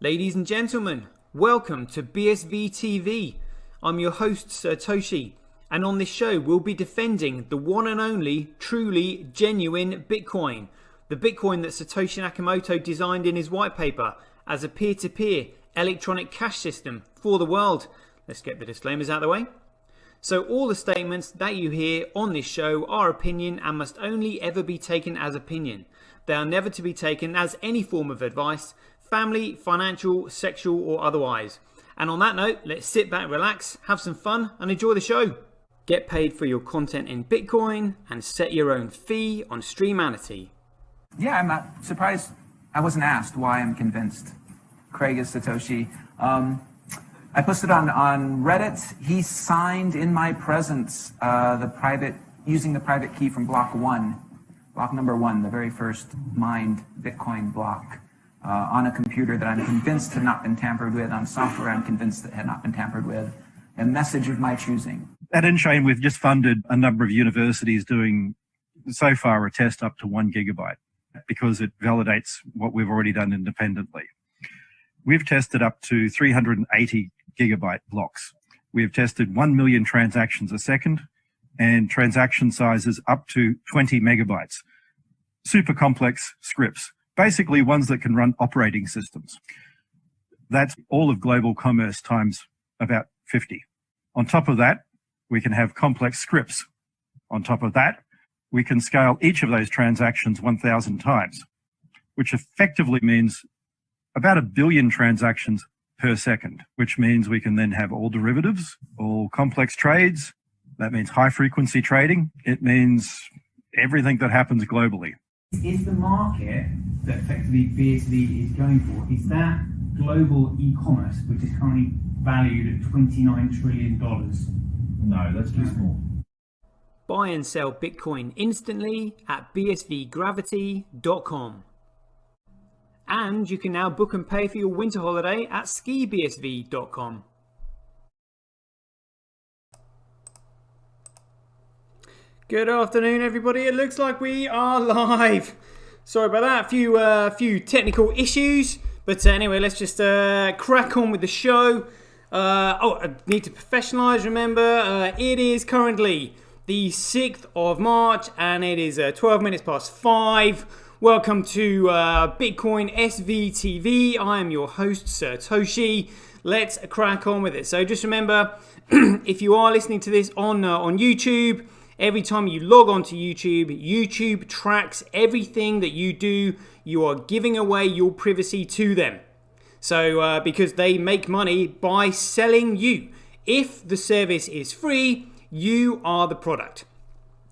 Ladies and gentlemen, welcome to BSV TV. I'm your host Satoshi, and on this show we'll be defending the one and only, truly genuine Bitcoin. The Bitcoin that Satoshi Nakamoto designed in his white paper as a peer-to-peer electronic cash system for the world. Let's get the disclaimers out of the way. So all the statements that you hear on this show are opinion and must only ever be taken as opinion. They are never to be taken as any form of advice, family, financial, sexual or otherwise. And on that note, let's sit back, relax, have some fun and enjoy the show. Get paid for your content in Bitcoin and set your own fee on Streamanity. Yeah, I'm not surprised I wasn't asked why I'm convinced Craig is Satoshi. I posted on Reddit. He signed in my presence using the private key from block number one, the very first mined Bitcoin block. On a computer that I'm convinced had not been tampered with, on software I'm convinced that had not been tampered with, a message of my choosing. At InChain, we've just funded a number of universities doing, so far, a test up to 1 gigabyte because it validates what we've already done independently. We've tested up to 380 gigabyte blocks. We've tested 1 million transactions a second and transaction sizes up to 20 megabytes. Super complex scripts. Basically ones that can run operating systems. That's all of global commerce times about 50. On top of that, we can have complex scripts. On top of that, we can scale each of those transactions 1,000 times, which effectively means about 1 billion transactions per second, which means we can then have all derivatives, all complex trades. That means high frequency trading. It means everything that happens globally. Is the market that effectively BSV is going for, is that global e-commerce, which is currently valued at $29 trillion? No, that's too small. Buy and sell Bitcoin instantly at bsvgravity.com. And you can now book and pay for your winter holiday at skibsv.com. Good afternoon, everybody. It looks like we are live. Sorry about that. A few technical issues, but anyway, let's just crack on with the show. I need to professionalise. Remember, it is currently the 6th of March, and it is 12 minutes past 5. Welcome to Bitcoin SVTV. I am your host, Satoshi. Let's crack on with it. So just remember, if you are listening to this on YouTube. Every time you log on to YouTube, YouTube tracks everything that you do. You are giving away your privacy to them. So because they make money by selling you. If the service is free, you are the product.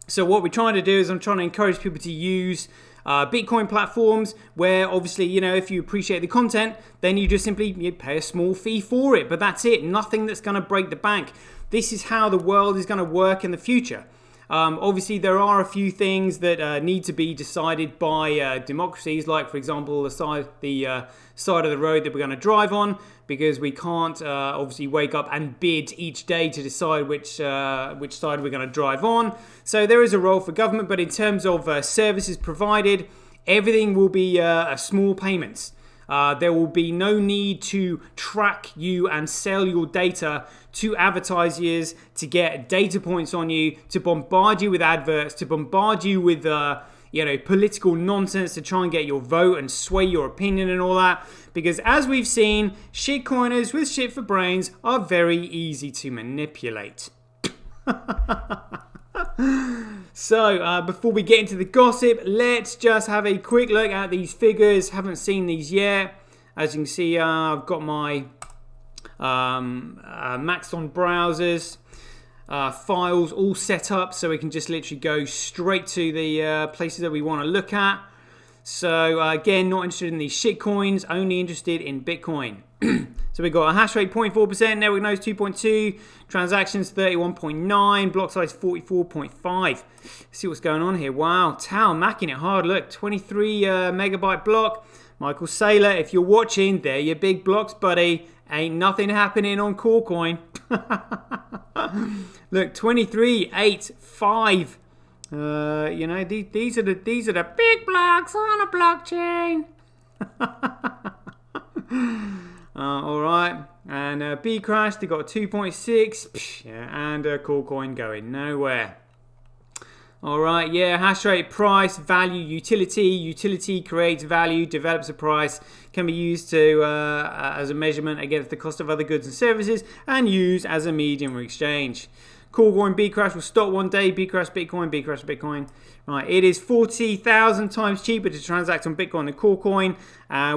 So what we're trying to do is I'm trying to encourage people to use Bitcoin platforms where obviously, you know, if you appreciate the content, then you just simply pay a small fee for it. But that's it. Nothing that's going to break the bank. This is how the world is going to work in the future. Obviously, there are a few things that need to be decided by democracies, like, for example, the side of the road that we're going to drive on, because we can't obviously wake up and bid each day to decide which side we're going to drive on. So there is a role for government, but in terms of services provided, everything will be small payments. There will be no need to track you and sell your data to advertisers to get data points on you, to bombard you with adverts, to bombard you with political nonsense to try and get your vote and sway your opinion and all that. Because as we've seen, shitcoiners with shit for brains are very easy to manipulate. So before we get into the gossip, let's just have a quick look at these figures. Haven't seen these yet. As you can see, I've got my maxed on browsers, files all set up, so we can just literally go straight to the places that we want to look at. So again, not interested in these shitcoins, only interested in Bitcoin. So we've got a hash rate 0.4%, network nodes 2.2, transactions 31.9, block size 44.5. See what's going on here. Wow, Tal macking it hard. Look, 23 megabyte block. Michael Saylor, if you're watching, they're your big blocks, buddy. Ain't nothing happening on Corecoin. Look, 23.85. These are the big blocks on a blockchain. All right. And B crash, they got a 2.6. Yeah, and cool coin going nowhere. All right, yeah, hash rate, price, value, utility. Utility creates value, develops a price, can be used to as a measurement against the cost of other goods and services, and used as a medium of exchange. Cool coin B crash will stop one day. B crash Bitcoin, B crash Bitcoin. Right, it is 40,000 times cheaper to transact on Bitcoin than Cool coin,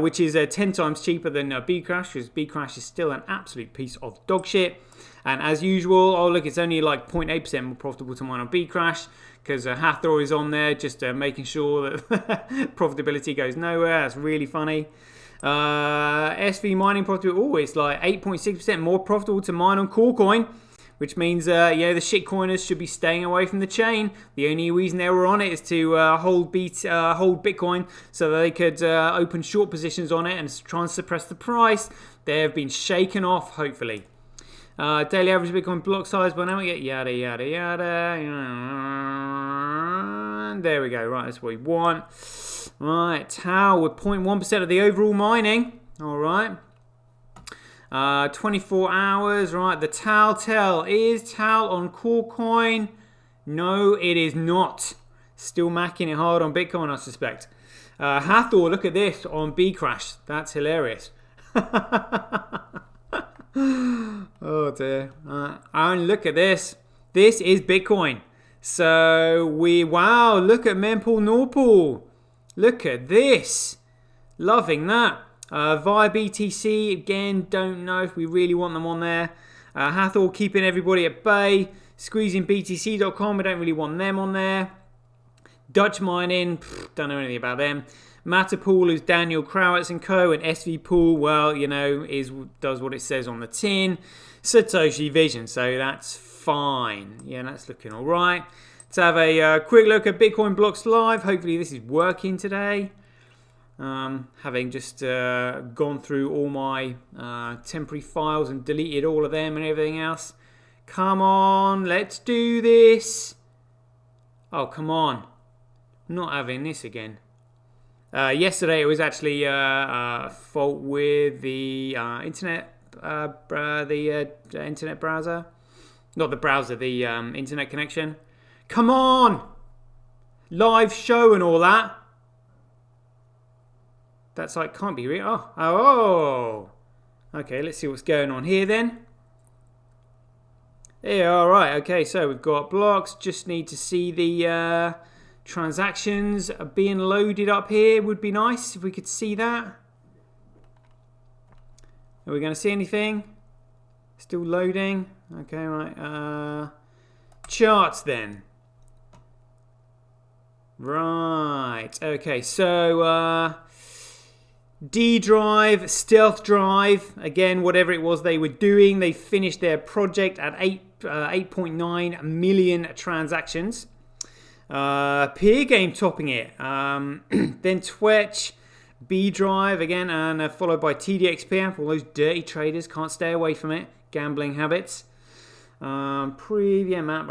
which is 10 times cheaper than B crash, because B crash is still an absolute piece of dog shit. And as usual, oh look, it's only like 0.8% more profitable to mine on B crash, because Hathor is on there, just making sure that profitability goes nowhere. That's really funny. SV mining profitability, oh, it's like 8.6% more profitable to mine on Cool coin, which means the shitcoiners should be staying away from the chain. The only reason they were on it is to hold Bitcoin so that they could open short positions on it and try and suppress the price. They have been shaken off, hopefully. Daily average Bitcoin block size, but now we get yada yada yada. There we go. Right, that's what we want. Right, Tau with 0.1% of the overall mining. All right. 24 hours. Right, the Tau tell. Is Tau on Cool coin? No, it is not. Still macking it hard on Bitcoin, I suspect. Hathor, look at this on B crash. That's hilarious. Oh dear. And look at this. This is Bitcoin. So wow, look at Mempool Norpool. Look at this. Loving that. Via BTC, again, don't know if we really want them on there. Hathor keeping everybody at bay. Squeezing BTC.com, we don't really want them on there. Dutch mining, don't know anything about them. Matterpool is Daniel Krauwitz and Co. And SV Pool, well, does what it says on the tin. Satoshi Vision, so that's fine. Yeah, that's looking all right. Let's have a quick look at Bitcoin Blocks Live. Hopefully this is working today. Having just gone through all my temporary files and deleted all of them and everything else. Come on, let's do this. Oh, come on. I'm not having this again. Yesterday it was actually a fault with the internet browser. Not the browser, the internet connection. Come on! Live show and all that. That's like, can't be real. Oh. Okay, let's see what's going on here then. Yeah, alright, okay, so we've got blocks. Just need to see the transactions being loaded up here. Would be nice if we could see that. Are we going to see anything? Still loading. Okay, right. Charts then. Right. Okay, so D drive, stealth drive. Again, whatever it was they were doing, they finished their project at 8.9 million transactions. Peer game topping it. Then Twitch, B drive again, and followed by TDXP for all those dirty traders. Can't stay away from it. Gambling habits. Preview map.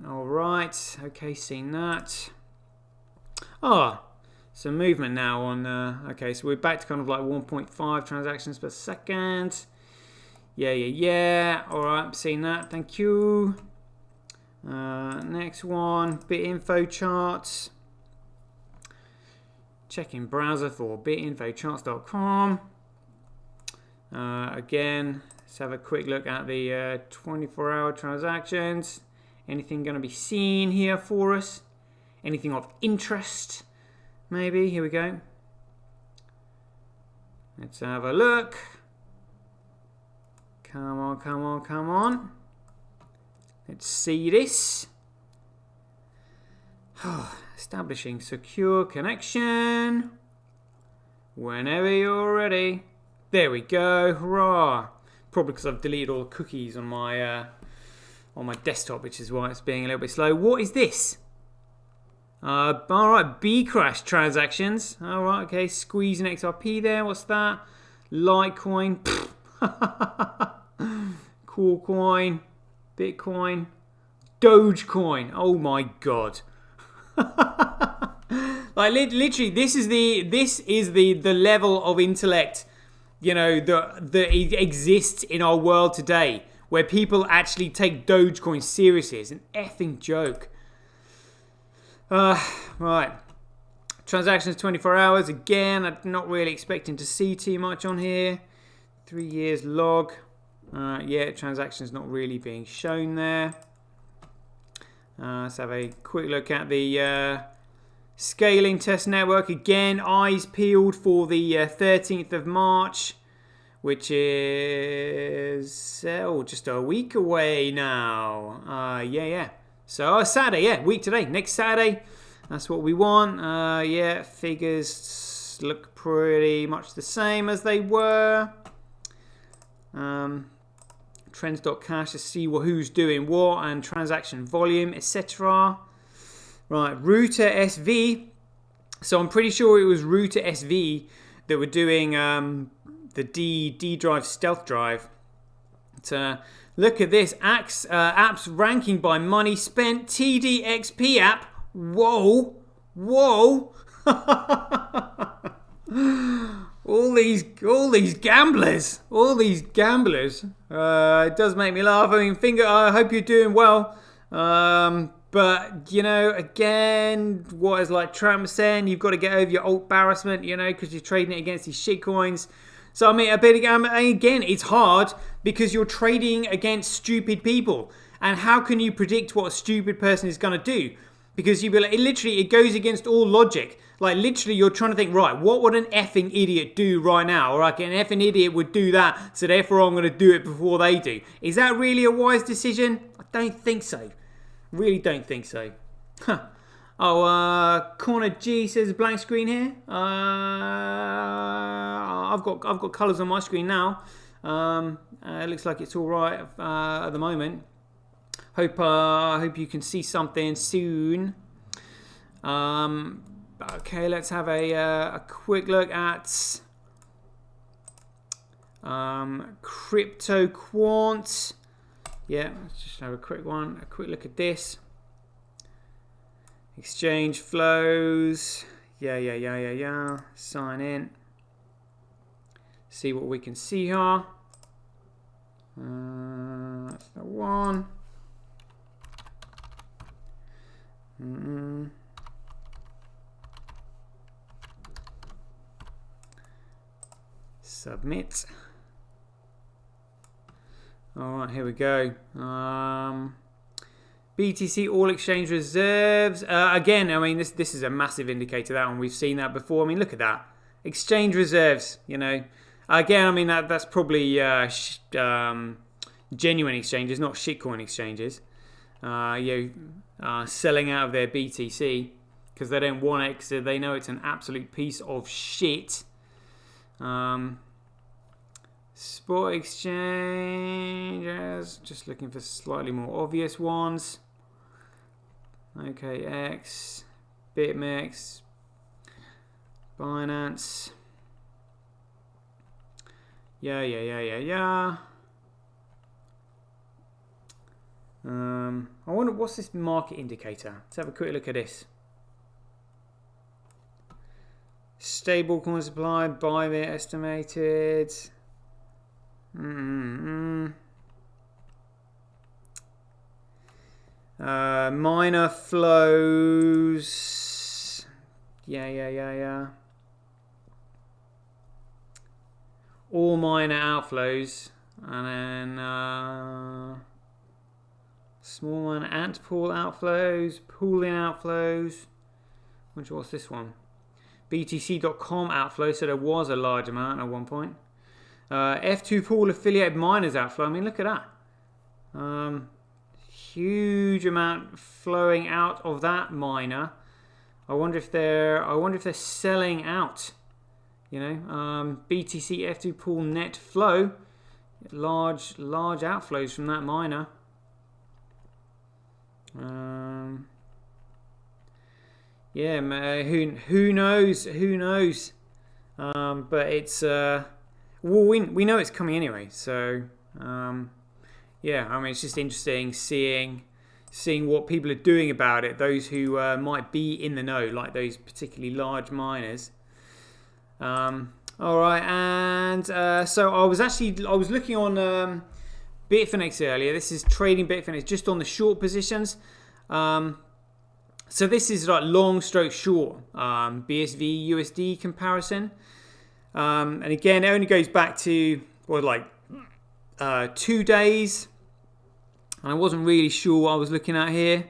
All right. Okay, seen that. Some movement now on. Okay, so we're back to kind of like 1.5 transactions per second. Yeah. All right, seen that. Thank you. Next one, BitInfo charts. Checking browser for bitinfocharts.com. Again, let's have a quick look at the 24-hour transactions. Anything going to be seen here for us? Anything of interest? Maybe. Here we go. Let's have a look. Come on. Let's see this. Establishing secure connection. Whenever you're ready. There we go. Hurrah. Probably because I've deleted all the cookies on my desktop, which is why it's being a little bit slow. What is this? Alright, B crash transactions. Alright, okay. Squeezing XRP there. What's that? Litecoin. Cool coin. Bitcoin, Dogecoin. Oh my god! Like literally, this is the level of intellect you know, that exists in our world today, where people actually take Dogecoin seriously. It's an effing joke. Right. Transactions 24 hours. Again, I'm not really expecting to see too much on here. 3 years log. Yeah, transactions not really being shown there. Let's have a quick look at the scaling test network. Again, eyes peeled for the 13th of March, which is just a week away now. Yeah. So Saturday, yeah, week today, next Saturday. That's what we want. Yeah, figures look pretty much the same as they were. Trends.cash to see who's doing what and transaction volume, etc. Right, Router SV. So I'm pretty sure it was Router SV that were doing the D drive stealth drive. Look at this, apps ranking by money spent. TDXP app. Whoa. All these gamblers. It does make me laugh. I mean, I hope you're doing well. But, you know, again, what is like Trump saying, you've got to get over your alt embarrassment, you know, because you're trading it against these shitcoins. So, I mean, again, it's hard because you're trading against stupid people. And how can you predict what a stupid person is going to do? Because you be like, it goes against all logic. Like, literally, you're trying to think, right, what would an effing idiot do right now? Or like, an effing idiot would do that, so therefore I'm going to do it before they do. Is that really a wise decision? I don't think so. Really don't think so. Huh. Oh, Corner G says blank screen here. I've got colours on my screen now. It looks like it's all right at the moment. Hope you can see something soon. Okay, let's have a quick look at Crypto Quant. Yeah, let's just have a quick look at this. Exchange flows. Yeah. Sign in. See what we can see here. That's the one. Submit. Alright, here we go. BTC all exchange reserves. Again, I mean, this is a massive indicator, that one. We've seen that before. I mean, look at that. Exchange reserves, you know. Again, I mean, that's probably genuine exchanges, not shitcoin exchanges. Selling out of their BTC because they don't want it, because they know it's an absolute piece of shit. Spot exchanges, just looking for slightly more obvious ones. OKX, BitMEX, Binance. Yeah. I wonder, what's this market indicator? Let's have a quick look at this. Stable coin supply, Bybit estimated. Miner flows. Yeah. All miner outflows, and then small miner ant pool outflows, pooling outflows. What's this one? BTC.com outflow, so there was a large amount at one point. F2 pool affiliated miners outflow. I mean, look at that. Huge amount flowing out of that miner. I wonder if they're selling out. You know, BTC F2 pool net flow, large outflows from that miner. Yeah, who knows? But it's well, we know it's coming anyway. So yeah, I mean, it's just interesting seeing what people are doing about it. Those who might be in the know, like those particularly large miners. All right, and so I was looking on Bitfinex earlier. This is trading Bitfinex just on the short positions. So this is like long stroke short BSV USD comparison, and again it only goes back to 2 days. And I wasn't really sure what I was looking at here.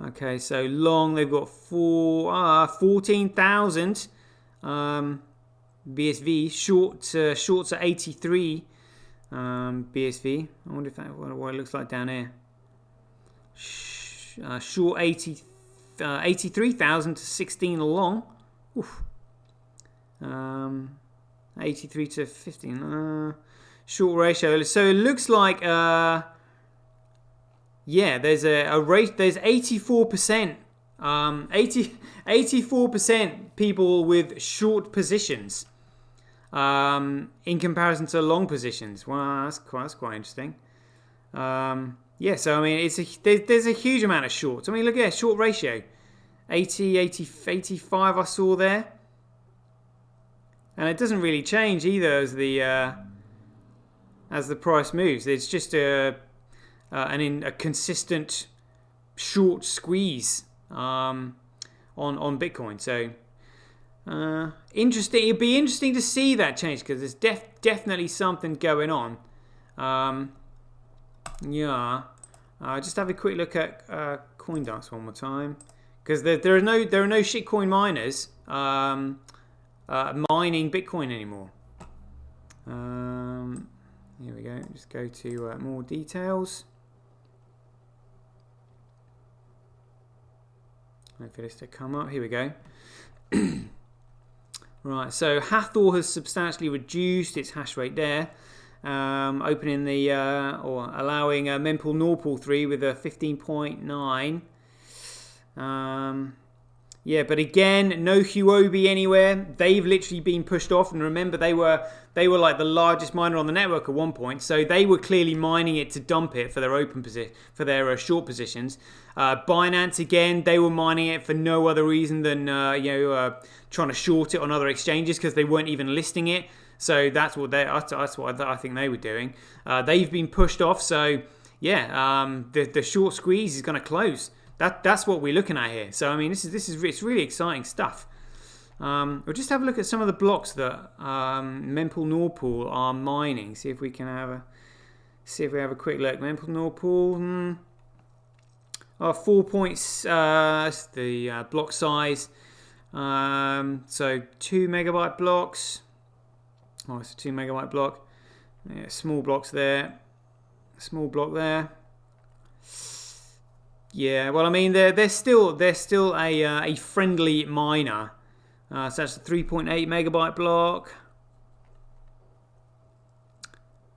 Okay, so long they've got 14,000 BSV, shorts at 83 BSV. I wonder if what it looks like down here. Short 83,000 to 16 long. Oof. 83 to 15. Short ratio. So it looks like there's a rate. There's 84%. 84% people with short positions in comparison to long positions. Well, that's quite interesting. So I mean, there's a huge amount of shorts. I mean, look at that short ratio, 85 I saw there, and it doesn't really change either as the price moves. It's just a consistent short squeeze on Bitcoin. So interesting. It'd be interesting to see that change because there's definitely something going on. Just have a quick look at CoinDesk one more time because there are no shitcoin miners mining Bitcoin anymore. Here we go. Just go to more details. Wait for this to come up. Here we go. Right, so Hathor has substantially reduced its hash rate there, opening the or allowing mempool Norpool 3 with a 15.9. But again, no Huobi anywhere. They've literally been pushed off, and remember they were like the largest miner on the network at one point, so they were clearly mining it to dump it for their short positions. Binance again, they were mining it for no other reason than trying to short it on other exchanges because they weren't even listing it. So that's what I think they were doing. They've been pushed off, so the short squeeze is going to close. That's what we're looking at here. So I mean, it's really exciting stuff. We'll just have a look at some of the blocks that mempool Norpool are mining. See if we have a quick look. Mempool Norpool, 4 points. The block size. So 2 megabyte blocks. Oh, it's a 2 megabyte block. Yeah, small blocks there. Small block there. Yeah, well, I mean, they're still a friendly miner. So that's a 3.8 megabyte block.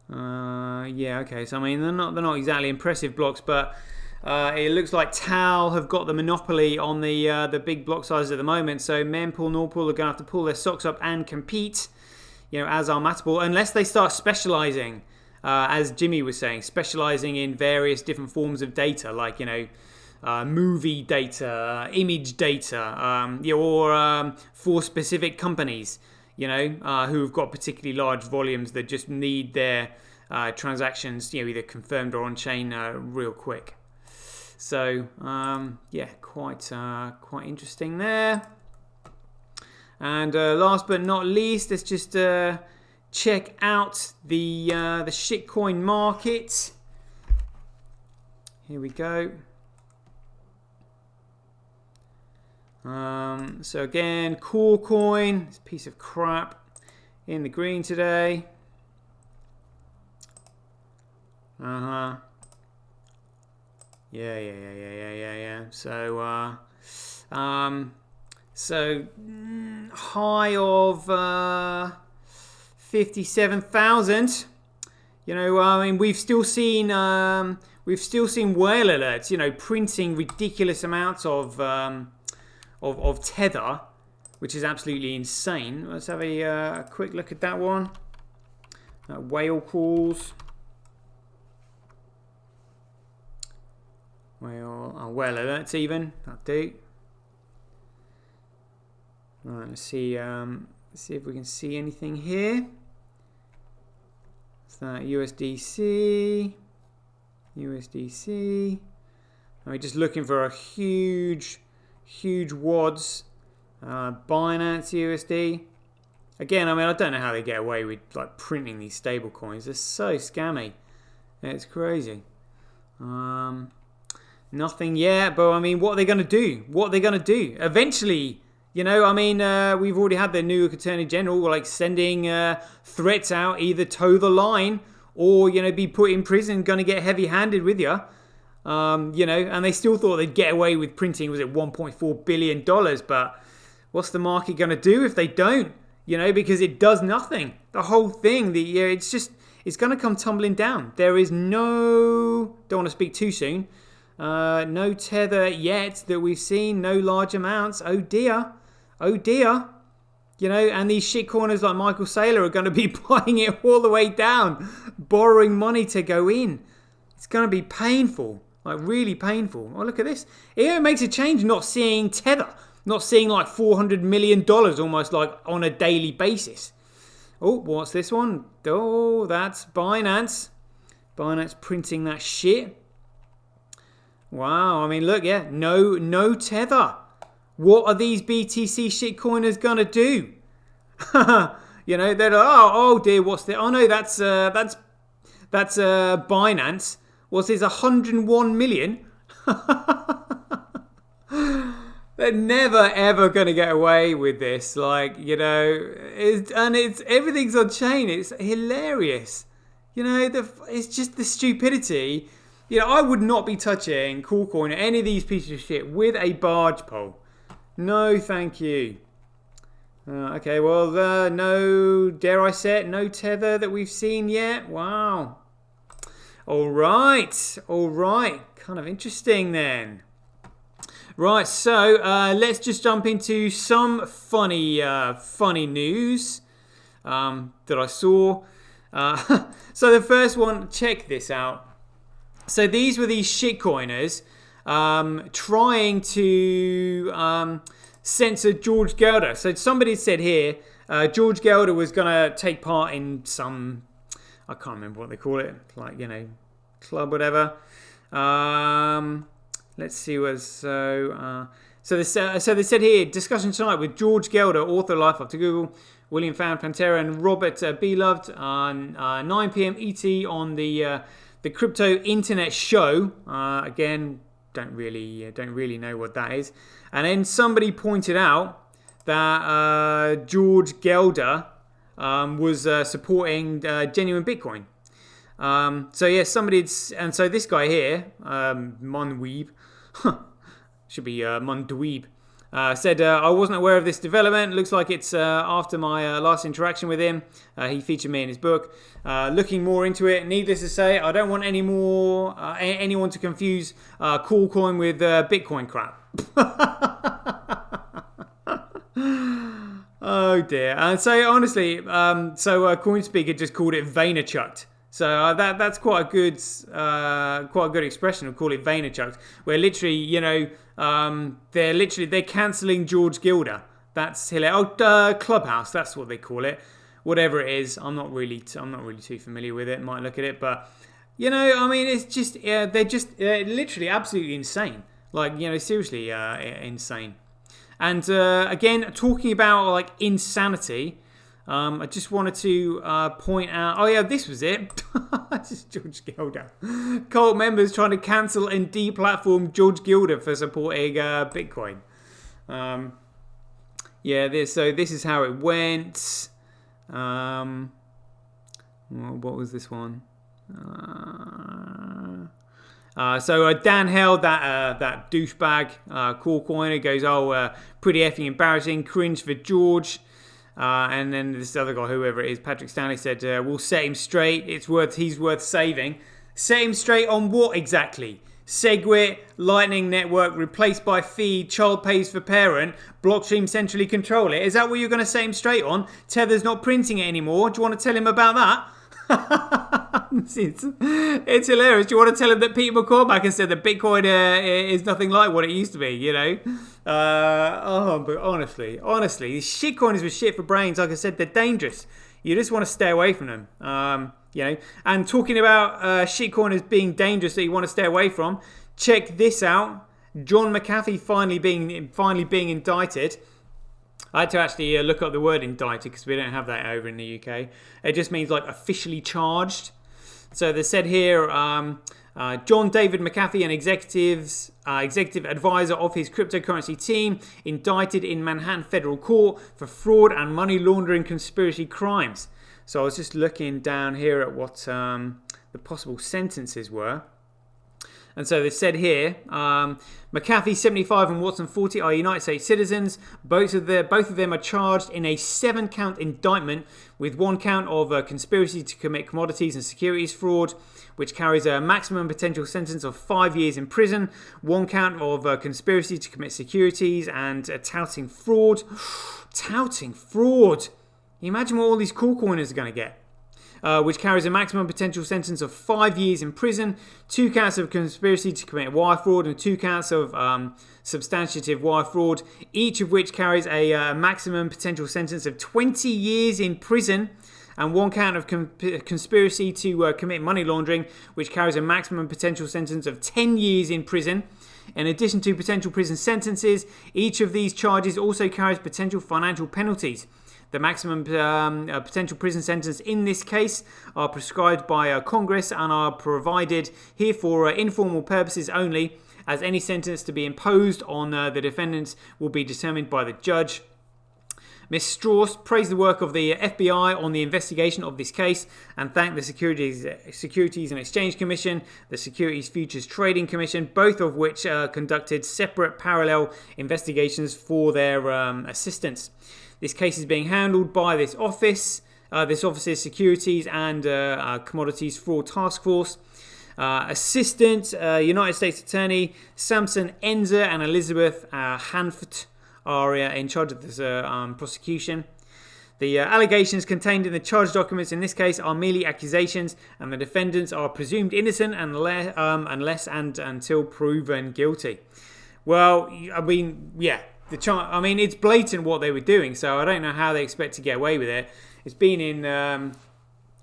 Okay. So I mean, they're not exactly impressive blocks, but it looks like Tal have got the monopoly on the big block sizes at the moment. So mempool, Norpool are going to have to pull their socks up and compete, as are Matterpool, unless they start specializing, as Jimmy was saying, specializing in various different forms of data, like movie data, image data, or for specific companies, who've got particularly large volumes that just need their transactions, either confirmed or on chain real quick. So quite interesting there. And last but not least, let's just check out the shitcoin market. Here we go. So again, Core Coin, this piece of crap, in the green today. Yeah. So high of 57,000. I mean, we've still seen whale alerts, printing ridiculous amounts of tether, which is absolutely insane. Let's have a quick look at that one. Whale calls. Whale alerts even. That'll do. Right, let's see if we can see anything here. It's that USDC. And we're just looking for a huge wads. Binance USD. Again, I mean, I don't know how they get away with like printing these stable coins. They're so scammy. It's crazy. Nothing yet, but I mean, what are they going to do? Eventually, you know, I mean, we've already had the new Attorney General like sending threats out, either toe the line or, you know, be put in prison, going to get heavy-handed with you. You know, and they still thought they'd get away with printing, was it $1.4 billion? But what's the market going to do if they don't? You know, because it does nothing. The whole thing, it's going to come tumbling down. There is don't want to speak too soon, no tether yet that we've seen, no large amounts. Oh dear. You know, and these shitcoiners like Michael Saylor are going to be buying it all the way down, borrowing money to go in. It's going to be painful, like really painful. Oh, look at this. It makes a change not seeing tether, not seeing like $400 million almost like on a daily basis. Oh, what's this one? Oh, that's Binance. Binance printing that shit. Wow, I mean, look, yeah, no tether. What are these BTC shitcoiners gonna do? You know, they're like, oh dear, what's this? Oh no, that's Binance. What's this? 101 million. They're never ever gonna get away with this. Like, you know, everything's on chain. It's hilarious. You know, it's just the stupidity. You know, I would not be touching Coolcoin or any of these pieces of shit with a barge pole. No, thank you. Okay, well, no, dare I say it, no tether that we've seen yet. Wow. All right. Kind of interesting then. Right, so let's just jump into some funny news that I saw. So the first one, check this out. So these were these shitcoiners trying to censor George Gelder. So somebody said here, George Gelder was going to take part in some, I can't remember what they call it, like, you know, club, whatever. Let's see what, so they said here, discussion tonight with George Gelder, author of Life After Google, William Fan Pantera, and Robert Beloved on 9 p.m. ET on the crypto internet show. Again, don't really know what that is. And then somebody pointed out that George Gelder was supporting genuine Bitcoin. So yeah, and so this guy here, Monweeb, should be Mundweeb, said, I wasn't aware of this development. Looks like it's after my last interaction with him. He featured me in his book. Looking more into it. Needless to say, I don't want anyone to confuse Coolcoin with Bitcoin crap. Oh dear. And so honestly, CoinSpeaker just called it Vaynerchucked. So that's quite a good expression. We'll call it Vaynerchucked, where literally, you know, they're cancelling George Gelder. That's hilarious. Oh, Clubhouse, that's what they call it. Whatever it is, I'm not really too familiar with it. Might look at it, but you know, I mean, it's just they're literally absolutely insane. Like, you know, seriously insane. And again, talking about like insanity. I just wanted to point out... Oh, yeah, this was it. This is George Gelder. Cult members trying to cancel and deplatform George Gelder for supporting Bitcoin. Yeah, this is how it went. What was this one? So Dan held that douchebag Coolcoiner goes, pretty effing embarrassing, cringe for George. And then this other guy, whoever it is, Patrick Stanley, said, we'll set him straight. He's worth saving. Set him straight on what exactly? Segwit, Lightning Network, replaced by feed, child pays for parent, Blockstream centrally control it. Is that what you're going to set him straight on? Tether's not printing it anymore. Do you want to tell him about that? It's hilarious. Do you want to tell him that Peter McCormack has said that Bitcoin is nothing like what it used to be, you know? But honestly, these shitcoiners with shit for brains, like I said, they're dangerous. You just want to stay away from them. And talking about shitcoiners being dangerous that you want to stay away from, check this out. John McAfee finally being indicted. I had to actually look up the word indicted because we don't have that over in the UK. It just means like officially charged. So they said here, John David McAfee, an executive advisor of his cryptocurrency team, indicted in Manhattan federal court for fraud and money laundering conspiracy crimes. So I was just looking down here at what the possible sentences were. And so they've said here, McAfee, 75, and Watson, 40, are United States citizens. Both of them are charged in a 7-count indictment with 1 count of conspiracy to commit commodities and securities fraud, which carries a maximum potential sentence of 5 years in prison. 1 count of conspiracy to commit securities and touting fraud. Touting fraud! Can you imagine what all these cool coiners are going to get? Which carries a maximum potential sentence of 5 years in prison, 2 counts of conspiracy to commit wire fraud, and 2 counts of substantive wire fraud, each of which carries a maximum potential sentence of 20 years in prison, and 1 count of conspiracy to commit money laundering, which carries a maximum potential sentence of 10 years in prison. In addition to potential prison sentences, each of these charges also carries potential financial penalties. The maximum potential prison sentence in this case are prescribed by Congress and are provided here for informal purposes only, as any sentence to be imposed on the defendants will be determined by the judge. Ms. Strauss praised the work of the FBI on the investigation of this case and thanked the Securities and Exchange Commission, the Securities Futures Trading Commission, both of which conducted separate parallel investigations for their assistance. This case is being handled by this office's Securities and Commodities Fraud Task Force. Assistant United States Attorney Samson Enzer and Elizabeth Hanford are in charge of this prosecution. The allegations contained in the charge documents in this case are merely accusations, and the defendants are presumed innocent unless and until proven guilty. Well, I mean, yeah. It's blatant what they were doing, so I don't know how they expect to get away with it. It's been in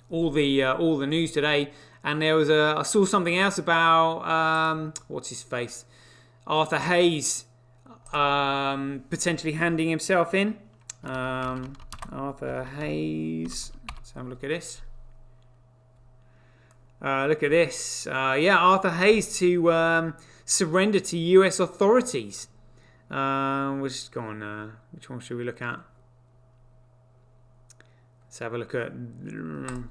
all the news today, and there was I saw something else about what's his face, Arthur Hayes, potentially handing himself in. Arthur Hayes. Let's have a look at this. Arthur Hayes to surrender to U.S. authorities. We'll just go on. Which one should we look at? Let's have a look at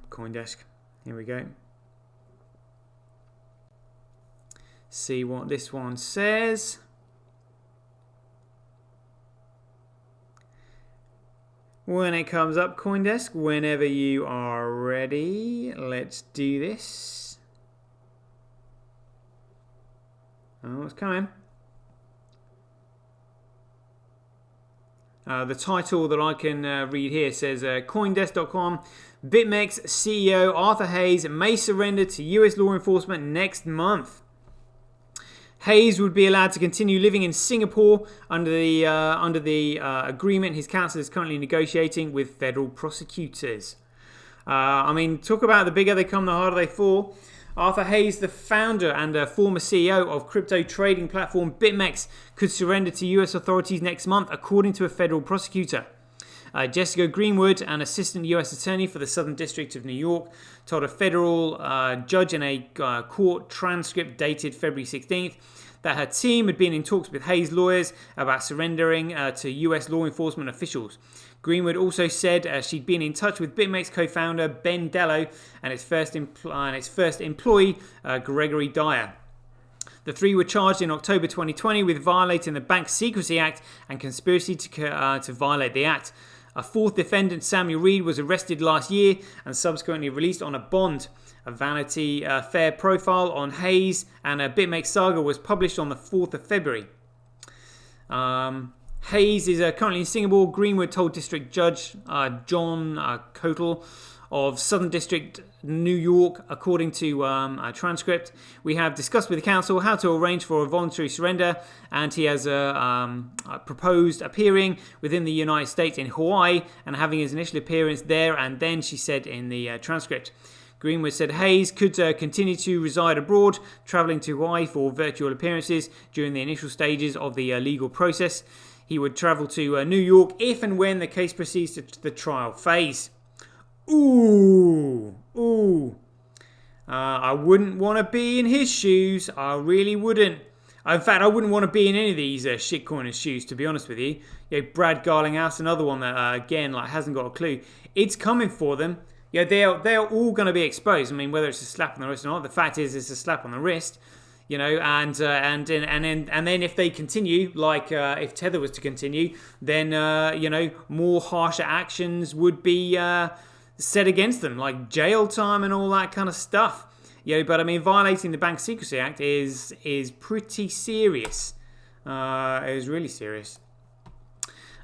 CoinDesk. Here we go. See what this one says. When it comes up, CoinDesk, whenever you are ready, let's do this. Oh, it's coming. The title that I can read here says Coindesk.com, BitMEX CEO Arthur Hayes may surrender to US law enforcement next month. Hayes would be allowed to continue living in Singapore under the agreement his counsel is currently negotiating with federal prosecutors. Talk about the bigger they come, the harder they fall. Arthur Hayes, the founder and former CEO of crypto trading platform BitMEX, could surrender to US authorities next month, according to a federal prosecutor. Jessica Greenwood, an assistant US attorney for the Southern District of New York, told a federal judge in a court transcript dated February 16th that her team had been in talks with Hayes' lawyers about surrendering to US law enforcement officials. Greenwood also said she'd been in touch with BitMEX co-founder Ben Dello and its first employee, Gregory Dyer. The three were charged in October 2020 with violating the Bank Secrecy Act and conspiracy to violate the act. A fourth defendant, Samuel Reed, was arrested last year and subsequently released on a bond. A Vanity Fair profile on Hayes and a BitMEX saga was published on the 4th of February. Hayes is currently in Singapore. Greenwood told District Judge John Kotel of Southern District, New York, according to a transcript. We have discussed with the council how to arrange for a voluntary surrender, and he has proposed appearing within the United States in Hawaii and having his initial appearance there and then, she said in the transcript. Greenwood said Hayes could continue to reside abroad, travelling to Hawaii for virtual appearances during the initial stages of the legal process. He would travel to New York if and when the case proceeds to the trial phase. Ooh. I wouldn't want to be in his shoes. I really wouldn't. In fact, I wouldn't want to be in any of these shitcoiners' shoes, to be honest with you. Brad Garlinghouse, another one that, again, hasn't got a clue. It's coming for them. They're all going to be exposed. I mean, whether it's a slap on the wrist or not, the fact is it's a slap on the wrist. And then if they continue, if Tether was to continue, then more harsher actions would be set against them, like jail time and all that kind of stuff. But I mean, violating the Bank Secrecy Act is pretty serious. It is really serious.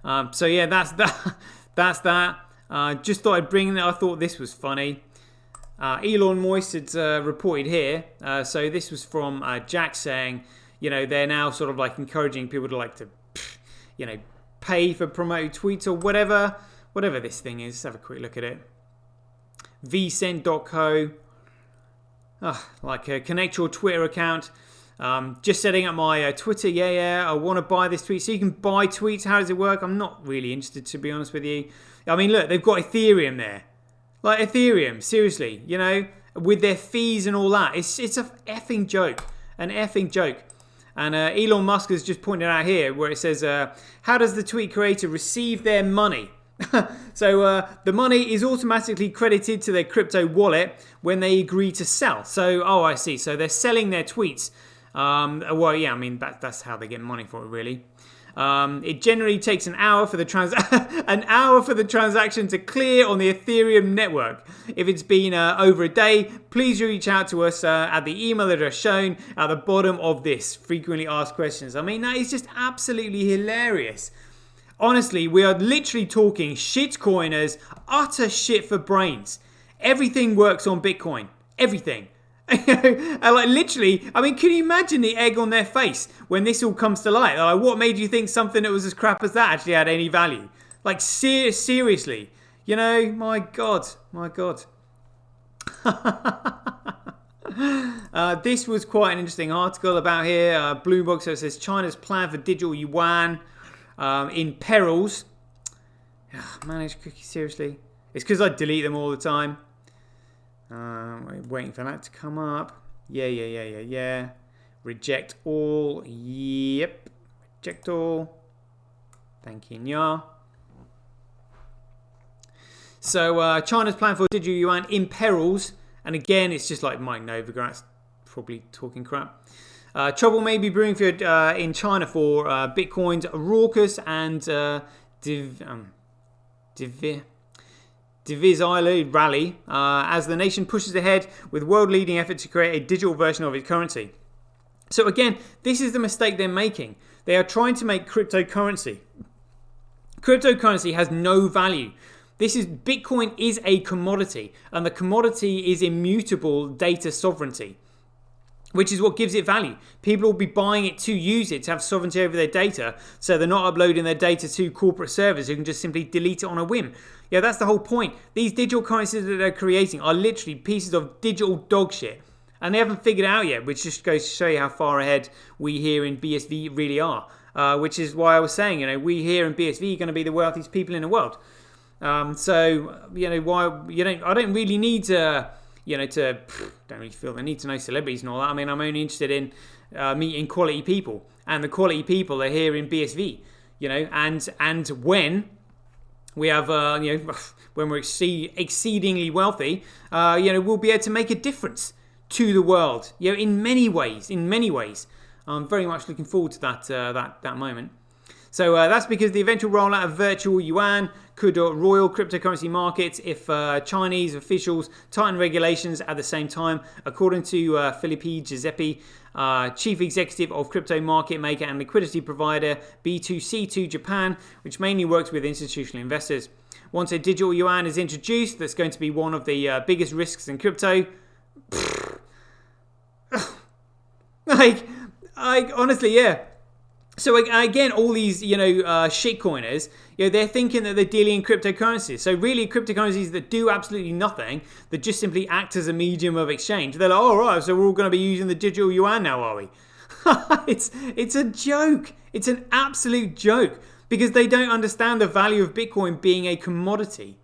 That's that. That's that. Just thought I'd bring it. I thought this was funny. Elon Musk had reported here. So this was from Jack saying, they're now sort of encouraging people to pay for promoted tweets or whatever this thing is. Let's have a quick look at it. vcent.co. Connect your Twitter account. Just setting up my Twitter. I want to buy this tweet. So you can buy tweets. How does it work? I'm not really interested, to be honest with you. I mean, look, they've got Ethereum there. Ethereum, seriously, with their fees and all that. It's a effing joke. An effing joke. And Elon Musk has just pointed out here where it says, how does the tweet creator receive their money? So the money is automatically credited to their crypto wallet when they agree to sell. So, I see. So they're selling their tweets. That's how they get money for it, really. It generally takes an hour for the transaction to clear on the Ethereum network. If it's been over a day, please reach out to us at the email address shown at the bottom of this frequently asked questions. I mean, that is just absolutely hilarious. Honestly, we are literally talking shitcoiners, utter shit for brains. Everything works on Bitcoin. Everything. And literally, I mean, can you imagine the egg on their face when this all comes to light? What made you think something that was as crap as that actually had any value? Seriously, my God. This was quite an interesting article about here. Bloomberg, so it says China's plan for digital yuan in perils. Managed cookies, seriously. It's because I delete them all the time. Waiting for that to come up. Yeah. Reject all. Yep. Reject all. Thank you, Nya. So, China's plan for digital yuan in perils. And again, it's just like Mike Novogratz probably talking crap. Trouble may be brewing for in China for Bitcoin's raucous and divisive rally as the nation pushes ahead with world-leading effort to create a digital version of its currency. So again, this is the mistake they're making. They are trying to make cryptocurrency. Cryptocurrency has no value. Bitcoin is a commodity, and the commodity is immutable data sovereignty, which is what gives it value. People will be buying it to use it, to have sovereignty over their data, so they're not uploading their data to corporate servers who can just simply delete it on a whim. That's the whole point. These digital currencies that they're creating are literally pieces of digital dog shit, and they haven't figured it out yet, which just goes to show you how far ahead we here in BSV really are, which is why I was saying, we here in BSV are going to be the wealthiest people in the world. I don't really need to... don't really feel the need to know celebrities and all that. I mean, I'm only interested in meeting quality people, and the quality people are here in BSV. And when we have, when we're exceedingly wealthy, we'll be able to make a difference to the world. In many ways. I'm very much looking forward to that moment. So that's because the eventual rollout of virtual yuan could roil cryptocurrency markets if Chinese officials tighten regulations at the same time, according to Felipe Giuseppe, chief executive of crypto market maker and liquidity provider B2C2 Japan, which mainly works with institutional investors. Once a digital yuan is introduced, that's going to be one of the biggest risks in crypto. Like, honestly, yeah. So again, all these, shitcoiners, they're thinking that they're dealing in cryptocurrencies. So really, cryptocurrencies that do absolutely nothing, that just simply act as a medium of exchange. They're like, oh, right, so we're all going to be using the digital yuan now, are we? It's a joke. It's an absolute joke because they don't understand the value of Bitcoin being a commodity.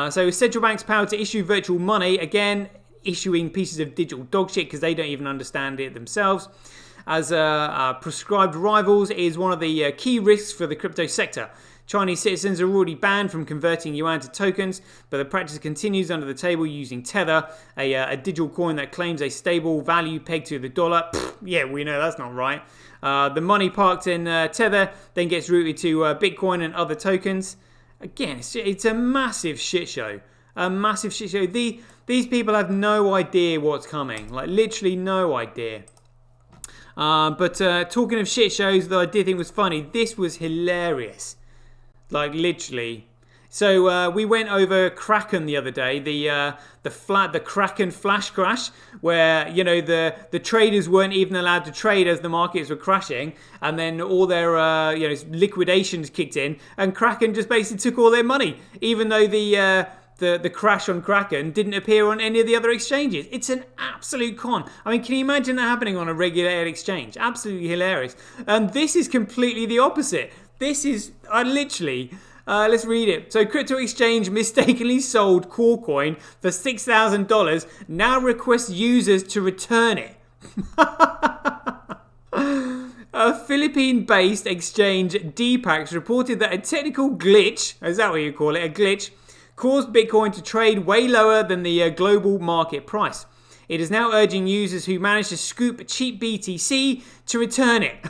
So central banks' power to issue virtual money, again, issuing pieces of digital dog shit because they don't even understand it themselves. As prescribed rivals is one of the key risks for the crypto sector. Chinese citizens are already banned from converting yuan to tokens, but the practice continues under the table using Tether, a digital coin that claims a stable value pegged to the dollar. Yeah, we know that's not right. The money parked in Tether then gets routed to Bitcoin and other tokens. Again, it's a massive shit show. A massive shit show. These people have no idea what's coming. Like, literally no idea. But talking of shit shows that I did think was funny, this was hilarious. Like, literally. So we went over Kraken the other day, the Kraken flash crash, where the traders weren't even allowed to trade as the markets were crashing, and then all their liquidations kicked in, and Kraken just basically took all their money, even though the crash on Kraken didn't appear on any of the other exchanges. It's an absolute con. I mean, can you imagine that happening on a regulated exchange? Absolutely hilarious. And this is completely the opposite. This is, let's read it. So, crypto exchange mistakenly sold core coin for $6,000, now requests users to return it. A Philippine-based exchange, DPAX, reported that a technical glitch, is that what you call it, a glitch, caused Bitcoin to trade way lower than the global market price. It is now urging users who managed to scoop cheap BTC to return it.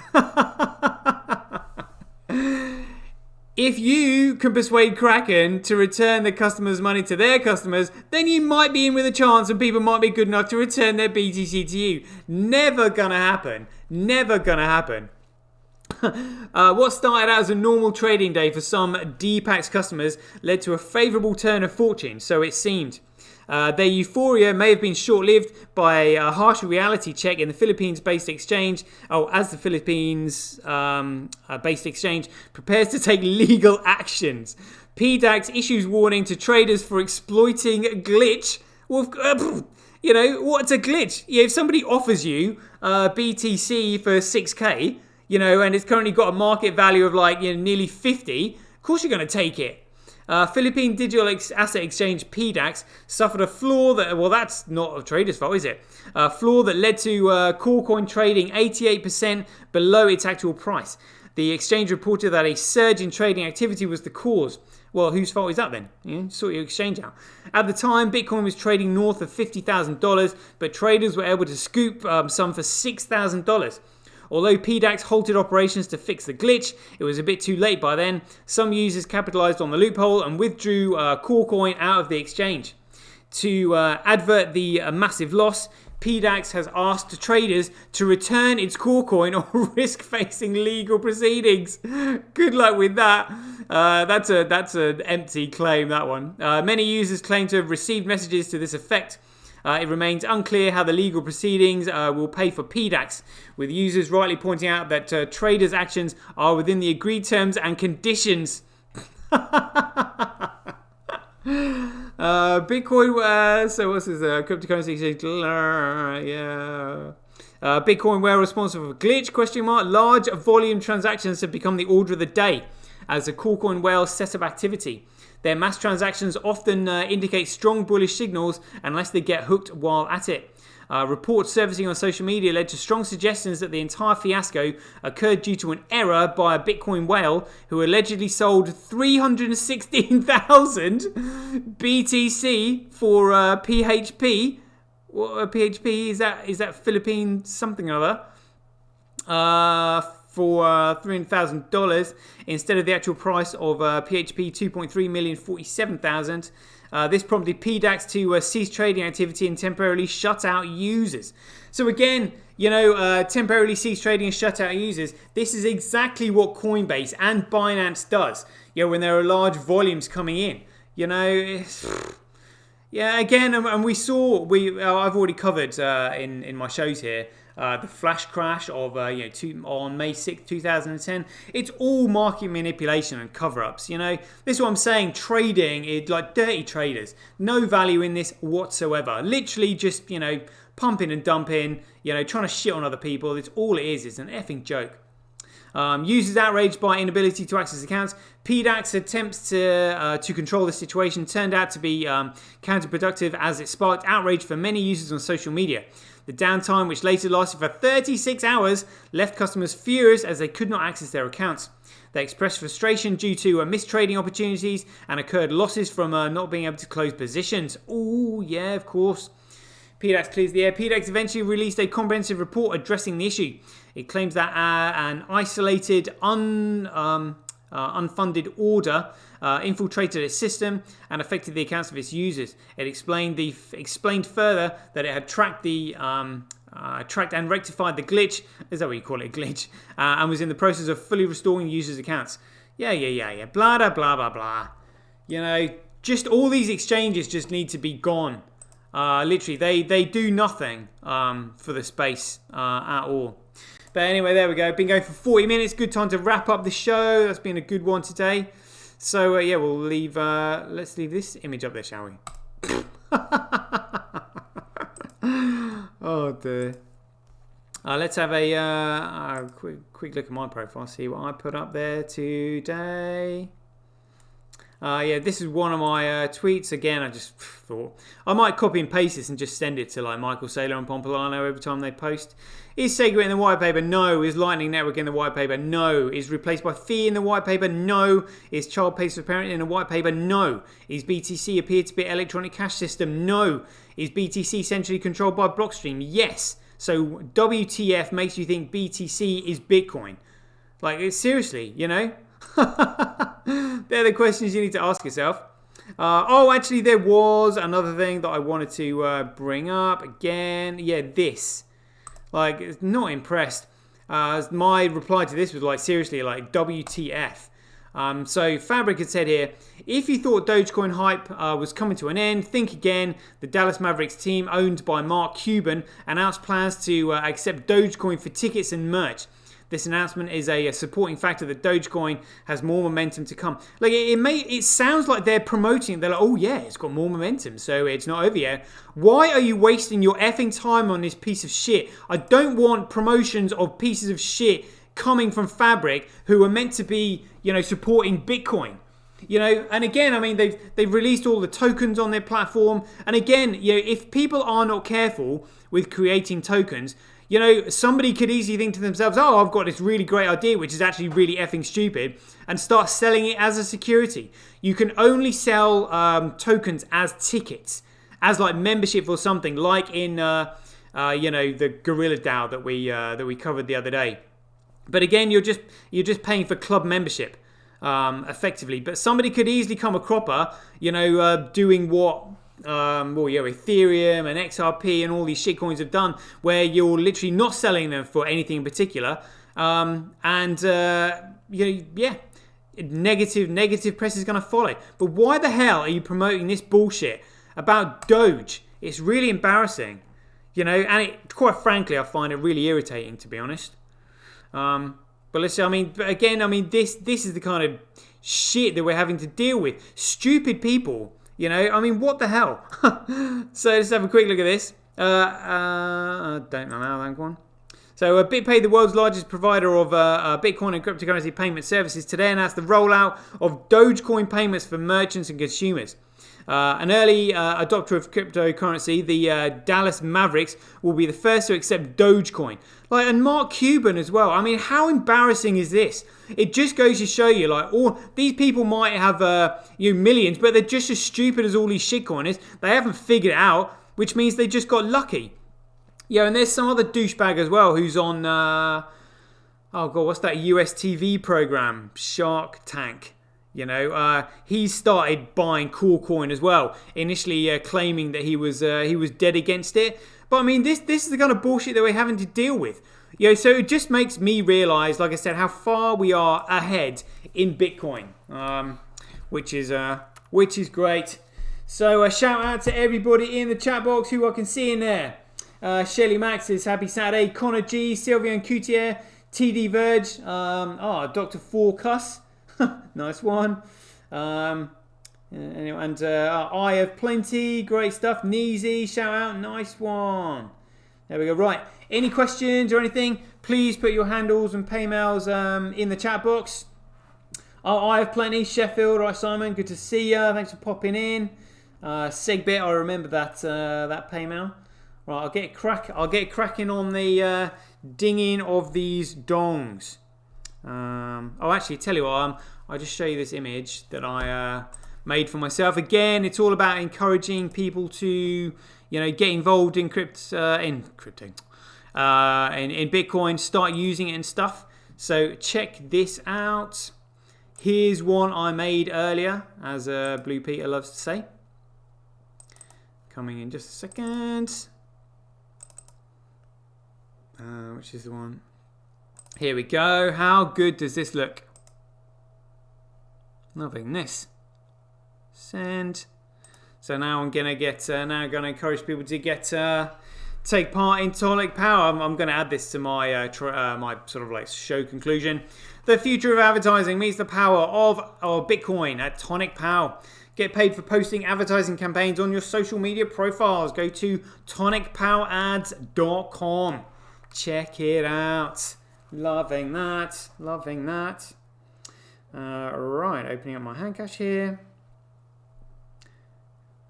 If you can persuade Kraken to return the customers' money to their customers, then you might be in with a chance and people might be good enough to return their BTC to you. Never gonna happen. Never gonna happen. What started out as a normal trading day for some DPAX customers led to a favourable turn of fortune, so it seemed. Their euphoria may have been short-lived by a harsh reality check in the Philippines-based exchange. As the Philippines-based exchange prepares to take legal actions. PDAX issues warning to traders for exploiting a glitch. Well, what's a glitch? If somebody offers you BTC for 6k, and it's currently got a market value of nearly 50, of course you're going to take it. Philippine Digital Asset Exchange PDAX suffered a flaw that's not a trader's fault, is it? A flaw that led to core coin trading 88% below its actual price. The exchange reported that a surge in trading activity was the cause. Well, whose fault is that then? Sort your exchange out. At the time, Bitcoin was trading north of $50,000, but traders were able to scoop some for $6,000. Although PDAX halted operations to fix the glitch, it was a bit too late by then. Some users capitalized on the loophole and withdrew Corecoin out of the exchange. To advert the massive loss, PDAX has asked traders to return its Corecoin or risk facing legal proceedings. Good luck with that. That's an empty claim, that one. Many users claim to have received messages to this effect. It remains unclear how the legal proceedings will pay for PDAX, with users rightly pointing out that traders' actions are within the agreed terms and conditions. Bitcoin, so what's this? Cryptocurrency exchange? Yeah. Bitcoin whale responsible for glitch? Large volume transactions have become the order of the day as a Corecoin whale setup activity. Their mass transactions often indicate strong bullish signals unless they get hooked while at it. Reports surfacing on social media led to strong suggestions that the entire fiasco occurred due to an error by a Bitcoin whale who allegedly sold 316,000 BTC for PHP. What PHP is that? Is that Philippine something or other? for $300,000 instead of the actual price of PHP 2.3 million 47,000. This prompted PDAX to cease trading activity and temporarily shut out users. So again, temporarily cease trading and shut out users. This is exactly what Coinbase and Binance does. When there are large volumes coming in. Yeah, again, and I've already covered in my shows here the flash crash of on May 6th, 2010. It's all market manipulation and cover-ups. This is what I'm saying. Trading is like dirty traders. No value in this whatsoever. Literally just pumping and dumping. Trying to shit on other people. It's all it is. It's an effing joke. Users outraged by inability to access accounts. PDAX attempts to control the situation turned out to be counterproductive as it sparked outrage for many users on social media. The downtime, which later lasted for 36 hours, left customers furious as they could not access their accounts. They expressed frustration due to missed trading opportunities and incurred losses from not being able to close positions. Oh, yeah, of course. PDAX clears the air. PDAX eventually released a comprehensive report addressing the issue. It claims that an isolated, unfunded order infiltrated its system and affected the accounts of its users. It explained further that it had tracked and rectified the glitch. Is that what you call it, a glitch? And was in the process of fully restoring users' accounts. Yeah. Blah, blah, blah, blah, blah. Just all these exchanges just need to be gone. Literally, they do nothing for the space at all. But anyway, there we go. Been going for 40 minutes. Good time to wrap up the show. That's been a good one today. So we'll leave. Let's leave this image up there, shall we? Oh dear. Let's have a quick look at my profile. See what I put up there today. This is one of my tweets. Again, I just thought I might copy and paste this and just send it to like Michael Saylor and Pompolano every time they post. Is Segwit in the white paper? No. Is Lightning Network in the white paper? No. Is Replaced by Fee in the white paper? No. Is Child Pays for Parent in the white paper? No. Is BTC a peer-to-peer electronic cash system? No. Is BTC centrally controlled by Blockstream? Yes. So WTF makes you think BTC is Bitcoin? Like, seriously, They're the questions you need to ask yourself. Actually, there was another thing that I wanted to bring up again. Yeah, this. Like, not impressed. My reply to this was like, seriously, like, WTF. So Fabric had said here, if you thought Dogecoin hype was coming to an end, think again. The Dallas Mavericks team, owned by Mark Cuban, announced plans to accept Dogecoin for tickets and merch. This announcement is a supporting factor that Dogecoin has more momentum to come. Like it sounds like they're promoting it. They're like, oh yeah, it's got more momentum, so it's not over yet. Why are you wasting your effing time on this piece of shit? I don't want promotions of pieces of shit coming from Fabric who are meant to be, supporting Bitcoin. And again, I mean, they've released all the tokens on their platform. And again, if people are not careful with creating tokens, somebody could easily think to themselves, oh, I've got this really great idea, which is actually really effing stupid, and start selling it as a security. You can only sell tokens as tickets, as like membership or something, like in the Gorilla DAO that we covered the other day. But again, you're just paying for club membership, effectively. But somebody could easily come a cropper, doing what Ethereum and XRP and all these shitcoins have done, where you're literally not selling them for anything in particular, negative press is going to follow. But why the hell are you promoting this bullshit about Doge? It's really embarrassing, and quite frankly, I find it really irritating, to be honest. But let's see. This is the kind of shit that we're having to deal with. Stupid people. What the hell? So let's have a quick look at this. I don't know how that one. So BitPay, the world's largest provider of Bitcoin and cryptocurrency payment services, today announced the rollout of Dogecoin payments for merchants and consumers. An early adopter of cryptocurrency, the Dallas Mavericks, will be the first to accept Dogecoin. And Mark Cuban as well. I mean, how embarrassing is this? It just goes to show you, all these people might have millions, but they're just as stupid as all these shitcoiners. They haven't figured it out, which means they just got lucky. And there's some other douchebag as well who's on. oh god, what's that US TV program? Shark Tank. You know, he started buying Coin as well. Initially claiming that he was dead against it. But I mean, this is the kind of bullshit that we're having to deal with. You know, so it just makes me realise, like I said, how far we are ahead in Bitcoin, which is great. So a shout out to everybody in the chat box who I can see in there. Shelly Max says happy Saturday. Connor G, Sylvian Coutier, TD Verge, Dr. Forecus. Nice one. Anyway, and I have plenty. Great stuff. Neezy, shout out. Nice one. There we go. Right. Any questions or anything? Please put your handles and paymails in the chat box. I have plenty. Sheffield. Right, Simon. Good to see you. Thanks for popping in. Segbit. I remember that paymail. Right. I'll get cracking on the dinging of these dongs. Actually, tell you what, I'll just show you this image that I made for myself. Again, it's all about encouraging people to, you know, get involved in crypto, in Bitcoin, start using it and stuff. So check this out. Here's one I made earlier, as Blue Peter loves to say. Coming in just a second. Which is the one? Here we go. How good does this look? Loving this. Send. So now I'm gonna encourage people to take part in Tonic Power. I'm gonna add this to my my sort of like show conclusion. The future of advertising meets the power of Bitcoin at Tonic Power. Get paid for posting advertising campaigns on your social media profiles. Go to tonicpowerads.com. Check it out. Loving that. Right, opening up my Handcash here.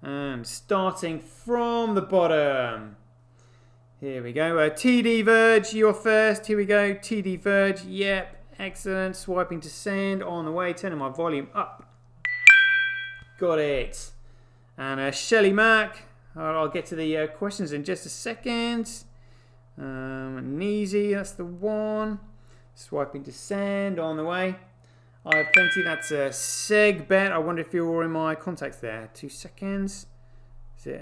And starting from the bottom. Here we go. TD Verge, you're first. Here we go. TD Verge. Yep, excellent. Swiping to send on the way. Turning my volume up. Got it. And Shelly Mac. I'll get to the questions in just a second. Neezy, that's the one. Swiping to send on the way. I have plenty. That's a Segbet. I wonder if you're in my contacts there. 2 seconds. Is it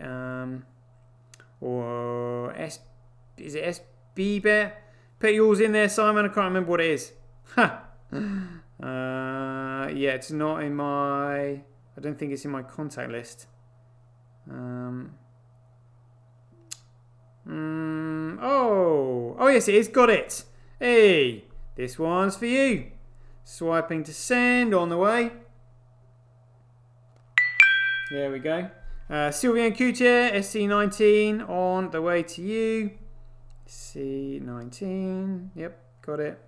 or S? Is it SBBet? Put yours in there, Simon. I can't remember what it is. Yeah, it's not in my. I don't think it's in my contact list. Oh yes, it is. Got it. Hey, this one's for you. Swiping to send on the way. There we go. Sylvian Coutier, SC19 on the way to you. C19. Yep, got it.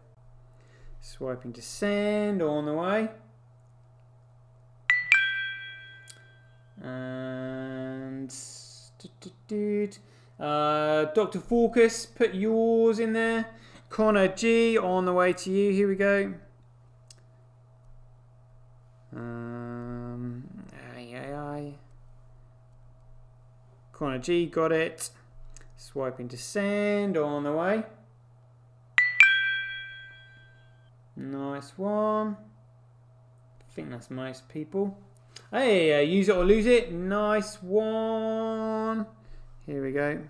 Swiping to send on the way. And Dr. Focus, put yours in there. Connor G on the way to you. Here we go. Connor G, got it. Swiping to send on the way. Nice one. I think that's most people. Hey, use it or lose it. Nice one. Here we go.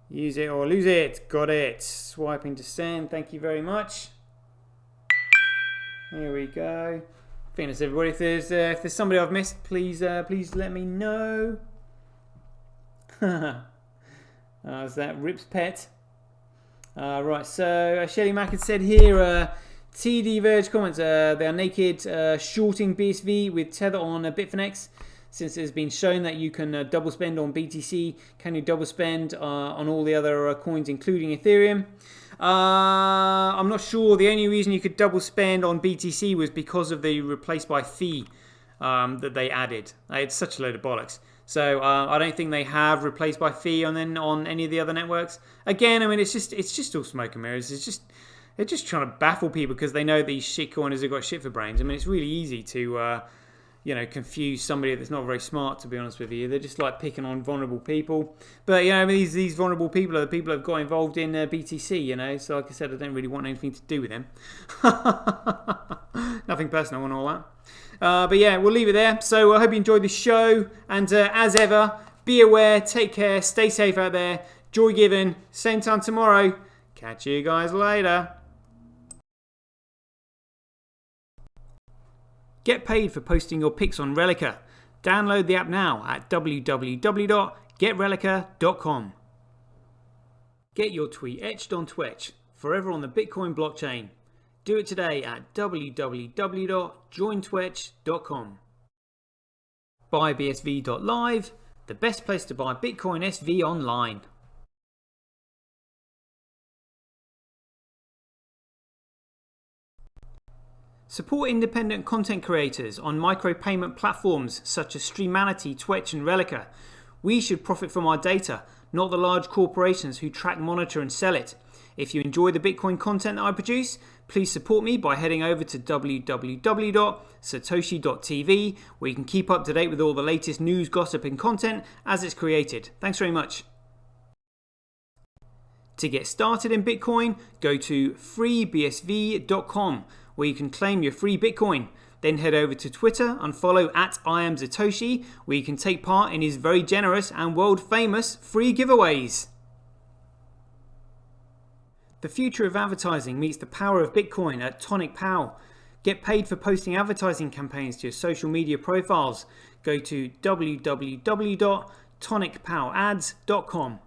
Use it or lose it. Got it. Swiping to send. Thank you very much. Here we go. I think that's everybody. If there's somebody I've missed, please let me know. Is that Rip's pet? Right, so Shelly Mack had said here, TD Verge comments, they are naked shorting BSV with Tether on Bitfinex. Since it has been shown that you can double spend on BTC, can you double spend on all the other coins, including Ethereum? I'm not sure. The only reason you could double spend on BTC was because of the replace by fee that they added. It's such a load of bollocks. So I don't think they have replaced by fee on any of the other networks. Again, I mean, it's just all smoke and mirrors. They're just trying to baffle people because they know these shitcoiners have got shit for brains. I mean, it's really easy to you know, confuse somebody that's not very smart, to be honest with you. They're just like picking on vulnerable people. But, you know, these vulnerable people are the people that have got involved in BTC, you know. So, like I said, I don't really want anything to do with them. Nothing personal and all that. But, yeah, we'll leave it there. So, I hope you enjoyed the show. And as ever, be aware, take care, stay safe out there. Joy given. Same time tomorrow. Catch you guys later. Get paid for posting your pics on Relica. Download the app now at www.getrelica.com. Get your tweet etched on Twitch, forever on the Bitcoin blockchain. Do it today at www.jointwitch.com. Buy BSV.live, the best place to buy Bitcoin SV online. Support independent content creators on micropayment platforms such as Streamanity, Twitch and Relica. We should profit from our data, not the large corporations who track, monitor and sell it. If you enjoy the Bitcoin content that I produce, please support me by heading over to www.satoshi.tv, where you can keep up to date with all the latest news, gossip and content as it's created. Thanks very much. To get started in Bitcoin, go to freebsv.com, where you can claim your free Bitcoin. Then head over to Twitter and follow @IamSatoshi, where you can take part in his very generous and world famous free giveaways. The future of advertising meets the power of Bitcoin at Tonic Pow. Get paid for posting advertising campaigns to your social media profiles. Go to www.tonicpowads.com.